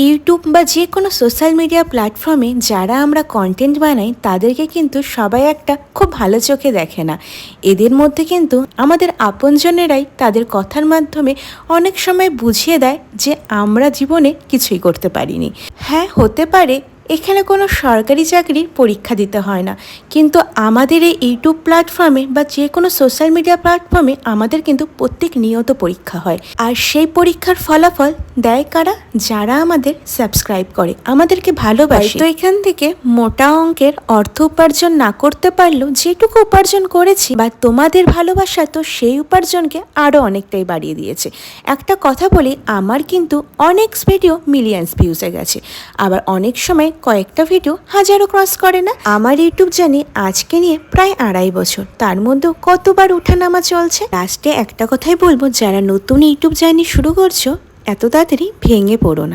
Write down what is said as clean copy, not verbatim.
YouTube বা যে কোনো সোশ্যাল মিডিয়া প্ল্যাটফর্মে যারা আমরা কন্টেন্ট বানাই তাদেরকে কিন্তু সবাই একটা খুব ভালো চোখে দেখে না। এদের মধ্যে কিন্তু আমাদের আপনজনেরাই তাদের কথার মাধ্যমে অনেক সময় বুঝিয়ে দেয় যে আমরা জীবনে কিছুই করতে পারিনি। হ্যাঁ, হতে পারে এখানে কোনো সরকারি চাকরির পরীক্ষা দিতে হয় না, কিন্তু আমাদের এই ইউটিউব প্ল্যাটফর্মে বা যে কোনো সোশ্যাল মিডিয়া প্ল্যাটফর্মে আমাদের কিন্তু প্রত্যেক নিয়ত পরীক্ষা হয়। আর সেই পরীক্ষার ফলাফল দেয় কারা? যারা আমাদের সাবস্ক্রাইব করে, আমাদেরকে ভালোবাসে। তো এখান থেকে মোটা অঙ্কের অর্থ উপার্জন না করতে পারলেও যেটুকু উপার্জন করেছি বা তোমাদের ভালোবাসা তো সেই উপার্জনকে আরও অনেকটাই বাড়িয়ে দিয়েছে। একটা কথা বলি, আমার কিন্তু অনেক ভিডিও মিলিয়ন্স ভিউজে গেছে, আবার অনেক সময় কয়েকটা ভিডিও হাজারও ক্রস করে না। আমার ইউটিউব জার্নি আজকে নিয়ে প্রায় 2.5 বছর, তার মধ্যেও কতবার ওঠানামা চলছে। লাস্টে একটা কথাই বলবো, যারা নতুন ইউটিউব জার্নি শুরু করছো এত তাড়াতাড়ি ভেঙে পড়ো না।